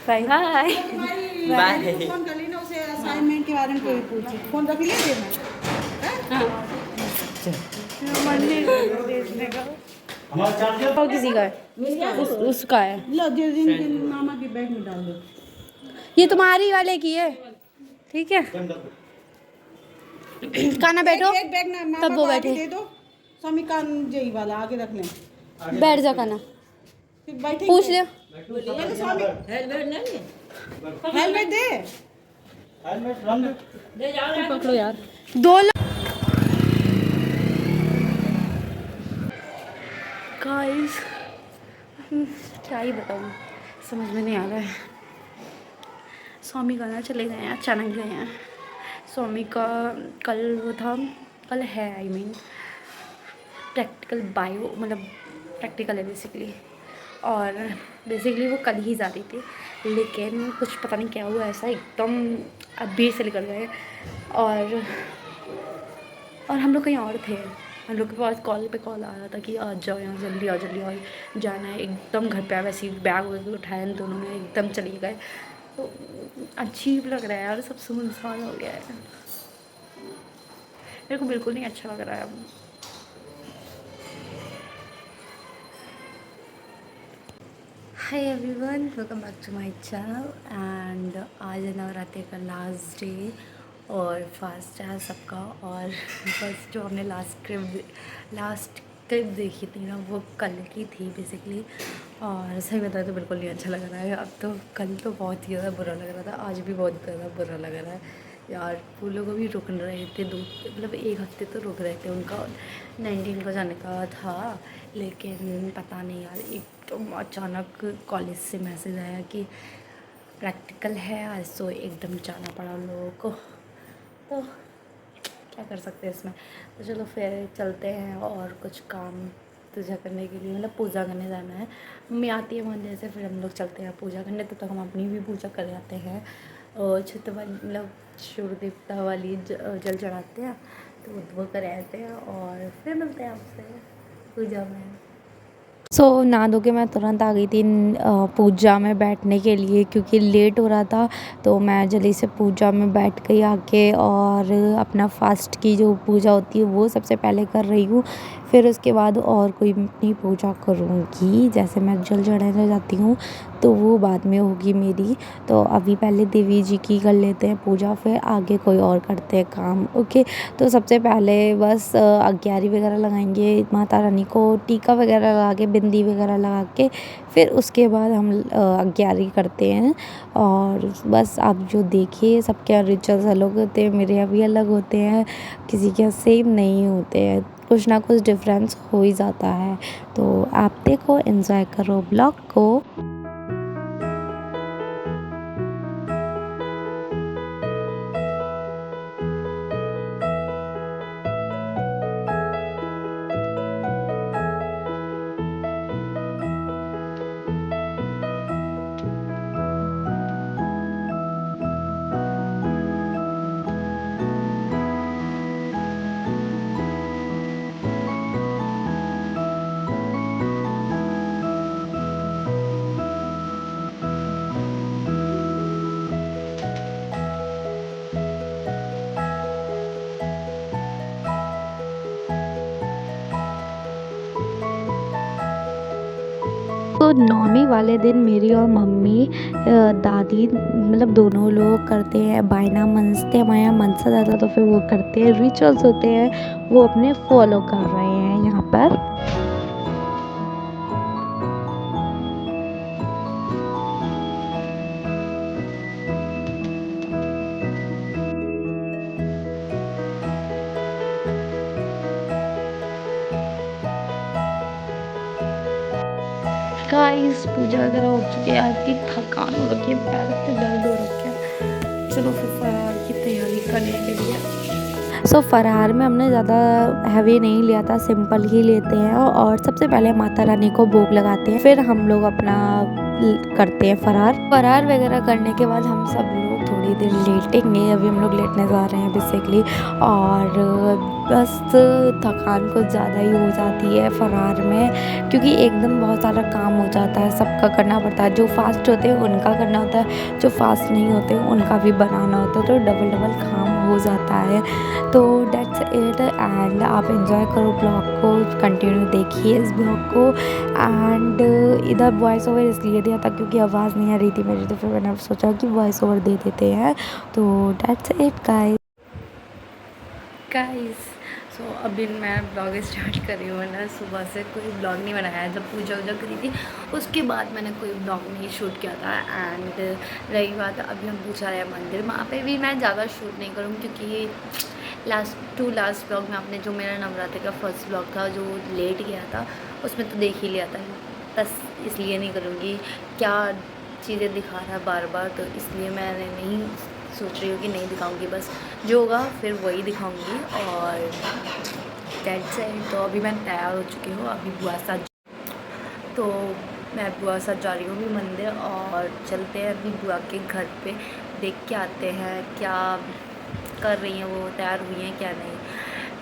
Bye bye. Bye. Phone कर ली ना उसे असाइनमेंट के बारे में कोई पूछी फोन रख लिया देना और किसी का है उसका है। लो जिस दिन के मामा के बैग में डाल दो। ये तुम्हारी वाले की है, ठीक है। काना बैठो, एक बैग ना मामा तब को वो आगे बैठे। दे दो। स्वामी कान जई वाला आगे रख लें। बैठ जा काना, फिर बैठे पूछ लियो। पहले स्वामी हेलमेट दे। पकड़ो यार, दो गाइस, क्या ही बताऊँ, समझ में नहीं आ रहा है। स्वामी का ना चले गए हैं, अचानक गए हैं। स्वामी का कल वो था, कल है आई मीन प्रैक्टिकल बायो, मतलब प्रैक्टिकल है बेसिकली। और बेसिकली वो कल ही जा रही थी, लेकिन कुछ पता नहीं क्या हुआ, ऐसा एकदम अभी से निकल गए। और हम लोग कहीं और थे। हम लोग के पास कॉल पे कॉल आ रहा था कि आ जाओ यहाँ, जल्दी आओ जल्दी आओ, जाना है। एकदम घर पे आया, वैसे ही बैग वैग उठाया इन दोनों ने, एकदम चली गए। तो अजीब लग रहा है यार, सब सुनसान हो गया है। मेरे को बिल्कुल नहीं अच्छा लग रहा है अब। Hi everyone, welcome back to my channel. And आज है नवरात्रि का लास्ट डे और फास्ट है सबका। और बस जो हमने लास्ट क्लिप देखी थी ना, वो कल की थी बेसिकली। और सही बताया तो बिल्कुल नहीं अच्छा लग रहा है अब तो। कल तो बहुत ही ज़्यादा बुरा लग रहा था, आज भी बहुत ज़्यादा बुरा लग रहा है यार। वो लोग अभी रुक रहे थे, मतलब एक हफ्ते तो रुक रहे थे, उनका 19 को जाने का था। लेकिन पता नहीं यार, एकदम अचानक कॉलेज से मैसेज आया कि प्रैक्टिकल है आज, तो एकदम जाना पड़ा उन लोगों को। तो क्या कर सकते हैं इसमें। तो चलो फिर चलते हैं और कुछ काम पूजा करने के लिए, मतलब पूजा करने जाना है। मम्मी आती है मंदिर से, फिर हम लोग चलते हैं पूजा करने। तब तक हम अपनी भी पूजा कर जाते हैं और छठ वाली, मतलब सूर्य देवता वाली जल चढ़ाते हैं, तो वो कर आते हैं और फिर मिलते हैं आपसे पूजा में। नहा धो के मैं तुरंत आ गई थी पूजा में बैठने के लिए, क्योंकि लेट हो रहा था। तो मैं जल्दी से पूजा में बैठ गई आके, और अपना फास्ट की जो पूजा होती है वो सबसे पहले कर रही हूँ। फिर उसके बाद और कोई अपनी पूजा करूँगी, जैसे मैं जल चढ़ाने जाती हूँ तो वो बाद में होगी मेरी। तो अभी पहले देवी जी की कर लेते हैं पूजा, फिर आगे कोई और करते हैं काम। ओके, तो सबसे पहले बस अग्यारी वगैरह लगाएंगे माता रानी को, टीका वगैरह लगा के, बिंदी वगैरह लगा के, फिर उसके बाद हम अग्यारी करते हैं। और बस आप जो देखिए, सबके रिचुअल्स अलग होते हैं, मेरे अभी अलग होते हैं, किसी के सेम नहीं होते हैं, कुछ ना कुछ डिफरेंस हो ही जाता है। तो आप देखो, एंजॉय करो ब्लॉग को। तो नौमी वाले दिन मेरी और मम्मी दादी, मतलब दोनों लोग करते हैं बायना मनसते हैं, हमारे यहाँ मनसा जाता तो फिर वो करते हैं, रिचुअल्स होते हैं वो अपने फॉलो कर रहे हैं यहाँ पर। गाइस, पूजा वगैरह हो चुकी है, आज की थकान हो रखी है, पैर पे दर्द हो रखे हैं। चलो फिर फरार की तैयारी करने के लिए। फरार में हमने ज़्यादा हैवी नहीं लिया था, सिंपल ही लेते हैं। और सबसे पहले माता रानी को भोग लगाते हैं, फिर हम लोग अपना करते हैं फरार वगैरह करने के बाद हम सब लोग थोड़ी देर लेटेंगे। अभी हम लोग लेटने जा रहे हैं बेसिकली। और बस थकान कुछ ज़्यादा ही हो जाती है फरार में, क्योंकि एकदम बहुत सारा काम हो जाता है, सबका करना पड़ता है। जो फास्ट होते हैं उनका करना होता है, जो फास्ट नहीं होते उनका भी बनाना होता है, तो डबल डबल काम हो जाता है। तो डेट्स इट। एंड आप एंजॉय करो ब्लॉग को, कंटिन्यू देखिए इस ब्लॉग को। एंड इधर वॉइस ओवर इसलिए दिया था क्योंकि आवाज़ नहीं आ रही थी मेरी, तो फिर मैंने सोचा कि वॉइस ओवर दे देते हैं। तो डेट्स इट गाइस। सो अभी मैं ब्लॉग स्टार्ट कर रही हूँ। मैंने सुबह से कोई ब्लॉग नहीं बनाया है। जब पूजा वूजा करी थी उसके बाद मैंने कोई ब्लॉग नहीं शूट किया था। एंड रही बात, अभी हम पूछा रहे हैं मंदिर, वहाँ पे भी मैं ज़्यादा शूट नहीं करूँगी क्योंकि लास्ट ब्लॉग में आपने जो मेरा नवरात्रि का फर्स्ट ब्लॉग था जो लेट गया था उसमें तो देख ही लिया था। बस इसलिए नहीं करूँगी, क्या चीज़ें दिखा रहा है बार बार, तो इसलिए मैंने नहीं सोच रही हूँ कि नहीं दिखाऊंगी। बस जो होगा फिर वही दिखाऊंगी। और दैट्स इट। तो अभी मैं तैयार हो चुकी हूँ। अभी बुआ साथ, तो मैं बुआ साथ जा रही हूँ अभी मंदिर, और चलते हैं अभी बुआ के घर पे, देख के आते हैं क्या कर रही हैं वो, तैयार हुई हैं क्या नहीं।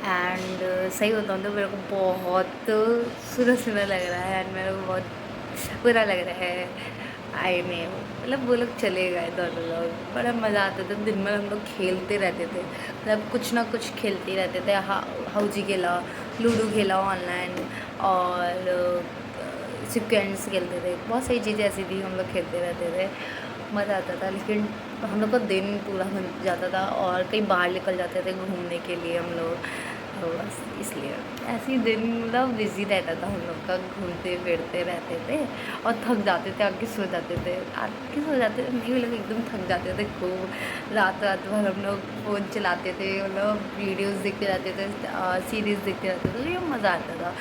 एंड सही बताऊँ तो मेरे को बहुत सुना सुना लग रहा है, एंड मेरे को बहुत बुरा लग रहा है। आई में मतलब वो लोग चले गए दोनों लोग, बड़ा मज़ा आता था। दिन भर हम लोग खेलते रहते थे, मतलब कुछ ना कुछ खेलते रहते थे। हाउजी खेला, लूडो खेला ऑनलाइन, और सिक्वेंस खेलते थे। बहुत सारी चीज़ें ऐसी थी हम लोग खेलते रहते थे, मज़ा आता था। लेकिन हम लोग का दिन पूरा बन जाता था और कहीं बाहर निकल जाते थे घूमने के लिए हम लोग। तो बस इसलिए ऐसे ही दिन मतलब बिज़ी रहता था हम लोग का, घूमते फिरते रहते थे और थक जाते थे, आके सो जाते थे। आके सो जाते थे नहीं, लोग एकदम थक जाते थे खूब। रात रात भर हम लोग फ़ोन चलाते थे, मतलब वीडियोस देखते रहते थे, सीरीज़ देखते रहते थे। तो ये मज़ा आता था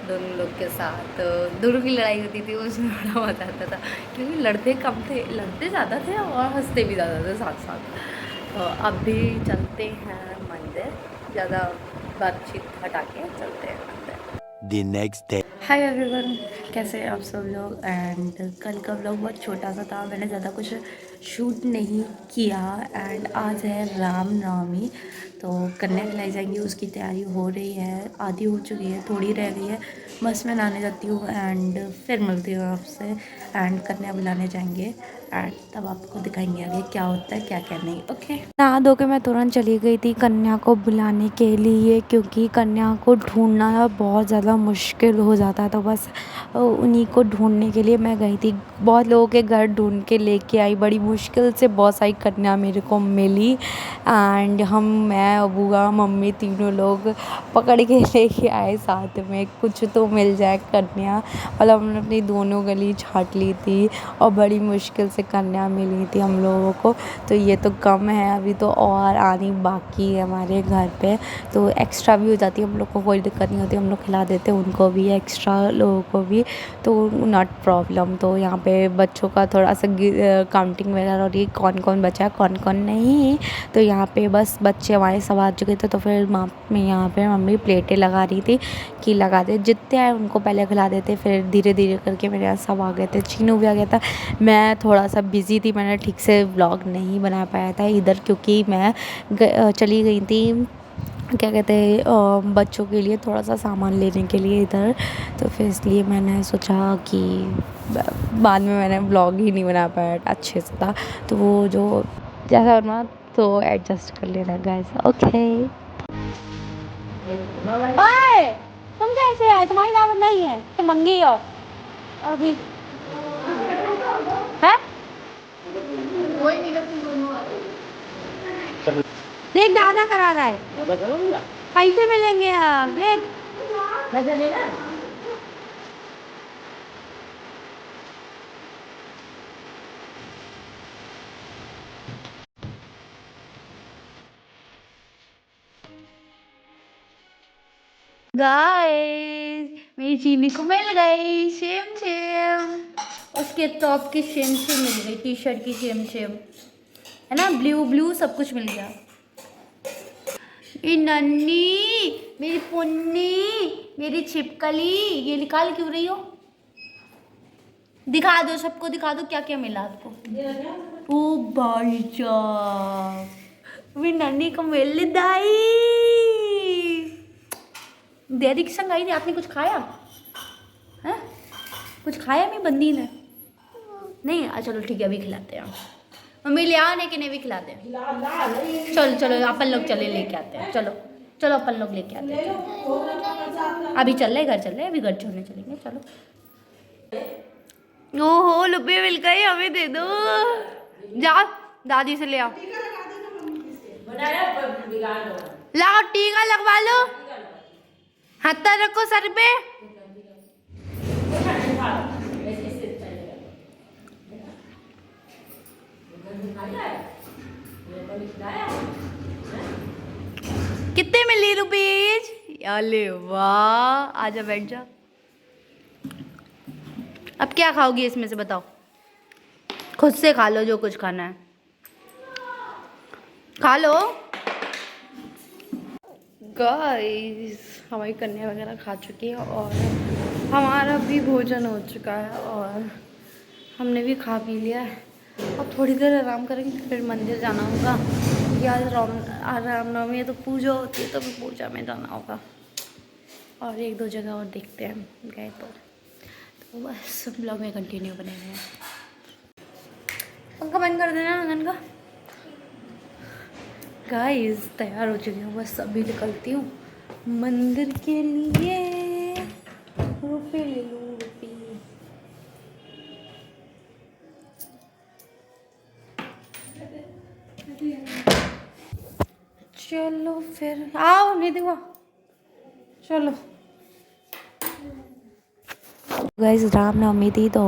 दोनों लोग के साथ। दोनों की लड़ाई होती थी उसमें बड़ा मज़ा आता था, क्योंकि लड़ते कम थे, लड़ते ज़्यादा थे और हंसते भी ज़्यादा थे साथ साथ। तो अब भी चलते हैं मंदिर, ज़्यादा बातचीत हटा के चलते हैं मंदिर। The next day. Hi everyone, कैसे हैं आप सब लोग। एंड कल का व्लॉग बहुत छोटा सा था, मैंने ज़्यादा कुछ शूट नहीं किया। एंड आज है रामनवमी, तो कन्या खिलाई जाएंगी, उसकी तैयारी हो रही है, आधी हो चुकी है, थोड़ी रह गई है। बस मैं नहाने जाती हूँ एंड फिर मिलती हूँ आपसे। एंड कन्या बुलाने जाएंगे एंड तब आपको दिखाएंगे आगे क्या होता है क्या क्या नहीं। ओके, नहा धो के मैं तुरंत चली गई थी कन्या को बुलाने के लिए, क्योंकि कन्या को ढूंढना बहुत ज़्यादा मुश्किल हो जाता है। तो बस उन्हीं को ढूंढने के लिए मैं गई थी। बहुत लोगों के घर ढूंढ के लेके आई, बड़ी मुश्किल से बहुत सारी कन्या मेरे को मिली। एंड मैं बुआ मम्मी तीनों लोग पकड़ के लेके आए साथ में, कुछ तो मिल जाए कन्या। मतलब हमने अपनी दोनों गली छाट ली थी और बड़ी मुश्किल से कन्या मिली थी हम लोगों को। तो ये तो कम है, अभी तो और आनी बाकी है हमारे घर पे। तो एक्स्ट्रा भी हो जाती है, हम लोग को कोई दिक्कत नहीं होती, हम लोग खिला देते हैं उनको भी, एक्स्ट्रा लोगों को भी, तो नॉट प्रॉब्लम। तो यहाँ पे बच्चों का थोड़ा सा काउंटिंग वगैरह हो रही है, कौन कौन बचा है कौन कौन नहीं। तो यहाँ पे बस बच्चे हमारे सब आ चुके थे, तो फिर यहाँ पे मम्मी प्लेटें लगा रही थी कि लगा दे, जितने आए उनको पहले खिला देते। फिर धीरे धीरे करके मेरे यहाँ सब आ गए थे, चीनू भी आ गया था। मैं थोड़ा सा बिज़ी थी, मैंने ठीक से व्लॉग नहीं बना पाया था इधर, क्योंकि मैं चली गई थी क्या कहते हैं बच्चों के लिए थोड़ा सा सामान लेने के लिए इधर। तो फिर इसलिए मैंने सोचा कि बाद में मैंने व्लॉग ही नहीं बना पाया अच्छे से था। तो वो जो जैसा बना तो एडजस्ट कर लेना गाइस। ओके, ओए तुम कैसे आए, तुम्हारी दावत नहीं है, तुम मंगी हो अभी है। देख दादा करा रहा है, पैसे मिलेंगे अब देख। गाइस मेरी चीनी को मिल गई सेम सेम, उसके टॉप की सेम सेम मिल गई, टी शर्ट की सेम सेम है ना, ब्लू ब्लू सब कुछ मिल गया। ये नन्नी मेरी पुन्नी मेरी छिपकली, ये निकाल क्यों रही हो, दिखा दो, सबको दिखा दो क्या क्या मिला आपको। ओ भाई साहब, वी नन्ही को मिल दाई डेरी की संग आई थी। आपने कुछ खाया है? कुछ खाया नहीं बंदी ने? नहीं, चलो ठीक है, अभी खिलाते हैं। मम्मी ले आओ, लेकिन अभी खिलाते हैं। चलो चलो अपन लोग चले लेके आते हैं। चलो चलो अपन लोग लेके आते हैं। अभी चल रहे घर, चल रहे अभी घर छोड़ने चलेंगे। चलो। ओहो लुब्बे मिल गई, हमें दे दो। जाओ दादी से ले आओ। लाओ टीका लगवा लो, हाथ रखो सर पे। कितने मिली रुपीज? अरे वाह, आजा बैठ जा। अब क्या खाओगी इसमें से बताओ? खुद से खा लो, जो कुछ खाना है खा लो। गाइस हमारी कन्या वगैरह खा चुकी है और हमारा भी भोजन हो चुका है और हमने भी खा पी लिया है। अब थोड़ी देर आराम करेंगे, फिर मंदिर जाना होगा। आज रामनवमी है तो पूजा होती है, तो फिर पूजा में जाना होगा और एक दो जगह और देखते हैं गए तो बस ब्लॉग में कंटिन्यू बने हुए हैं। पंखा बंद कर देना आंगन का। गाइस तैयार हो चुकी हूँ, बस अभी निकलती हूँ मंदिर के लिए। रुपये ले लूँ, रुपये। चलो फिर आओ, नहीं देखो। चलो गाइस, रामनवमी थी तो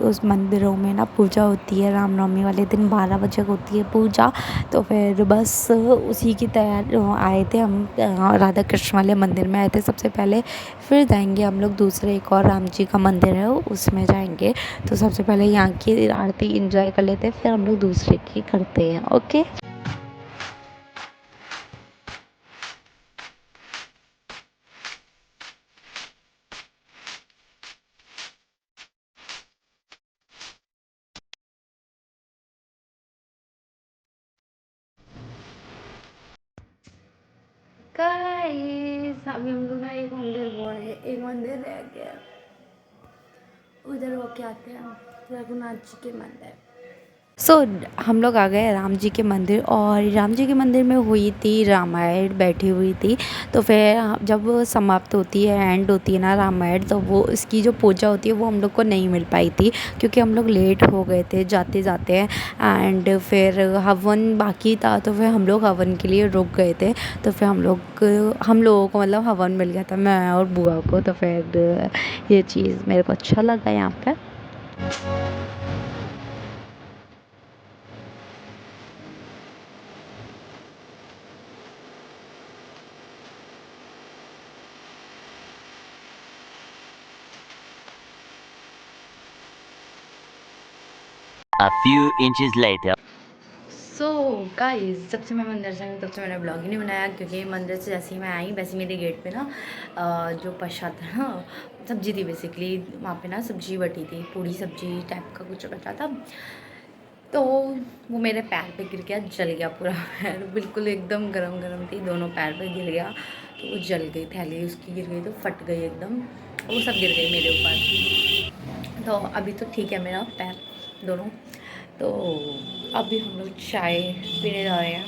उस मंदिरों में ना पूजा होती है। रामनवमी वाले दिन 12 बजे होती है पूजा। तो फिर बस उसी की तैयारी आए थे हम, राधा कृष्ण वाले मंदिर में आए थे सबसे पहले। फिर जाएंगे हम लोग दूसरे, एक और राम जी का मंदिर है उसमें जाएंगे। तो सबसे पहले यहाँ की आरती एंजॉय कर लेते हैं, फिर हम लोग दूसरे की करते हैं। ओके। गाइस अभी हम लोग ना एक मंदिर हुआ है, एक मंदिर रह गया, उधर होके आते हैं। रघुनाथ जी के मंदिर। हम लोग आ गए राम जी के मंदिर और राम जी के मंदिर में हुई थी रामायण, बैठी हुई थी। तो फिर जब समाप्त होती है, एंड होती है ना रामायण, तो वो इसकी जो पूजा होती है वो हम लोग को नहीं मिल पाई थी क्योंकि हम लोग लेट हो गए थे जाते जाते हैं। एंड फिर हवन बाकी था तो फिर हम लोग हवन के लिए रुक गए थे। तो फिर हम लोगों को मतलब हवन मिल गया था, मैं और बुआ को। तो फिर ये चीज़ मेरे को अच्छा लगा यहाँ पर। A few inches later. So guys जब से मैं मंदिर से आई तब से मैंने ब्लॉग ही नहीं बनाया क्योंकि मंदिर से जैसे ही मैं आई वैसे मेरे गेट पे ना जो प्रसाद था ना, सब्जी थी बेसिकली। वहाँ पे ना सब्जी बटी थी, पूरी सब्जी टाइप का कुछ बचा था। तो वो मेरे पैर पे गिर गया, जल गया पूरा पैर, बिल्कुल एकदम गरम गरम थी, दोनों पैर पे गिर गया तो वो जल गई। थैली उसकी गिर गई तो फट गई एकदम, वो सब गिर गई मेरे ऊपर। तो अभी तो ठीक है मेरा पैर दोनों। तो अभी हम लोग चाय पीने जा रहे हैं।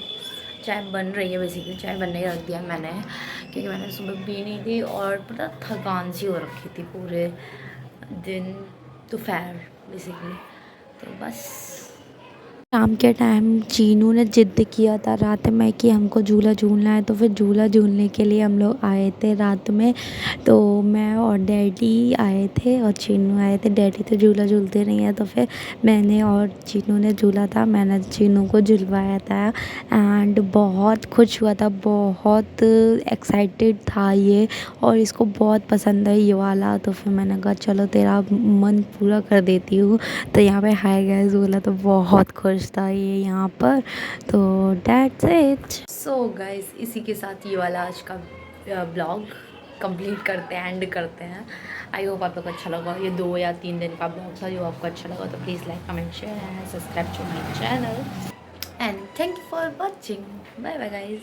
चाय बन रही है, बेसिकली चाय बनने ही रख दिया मैंने क्योंकि मैंने सुबह पी नहीं थी और पता थकान सी हो रखी थी पूरे दिन, दोपहर बेसिकली। तो बस शाम के टाइम चीनू ने ज़िद किया था रात में कि हमको झूला झूलना है। तो फिर झूला झूलने के लिए हम लोग आए थे रात में। तो मैं और डैडी आए थे और चीनू आए थे। डैडी तो झूला झूलते नहीं है तो फिर मैंने और चीनू ने झूला था, मैंने चीनू को झुलवाया था एंड बहुत खुश हुआ था, बहुत एक्साइटेड था ये और इसको बहुत पसंद है ये वाला। तो फिर मैंने कहा चलो तेरा मन पूरा कर देती हूँ। तो यहाँ पे हाय गाइस बोला तो बहुत खुश था ये यहाँ पर। तो दैट्स इट। सो गाइस इसी के साथ ये वाला आज का ब्लॉग कंप्लीट करते हैं, एंड करते हैं। आई होप आप लोग को अच्छा लगा। ये 2 या 3 दिन का ब्लॉग था। जो आपको अच्छा लगा तो please like comment share and subscribe to my channel and thank you for watching. Bye bye guys.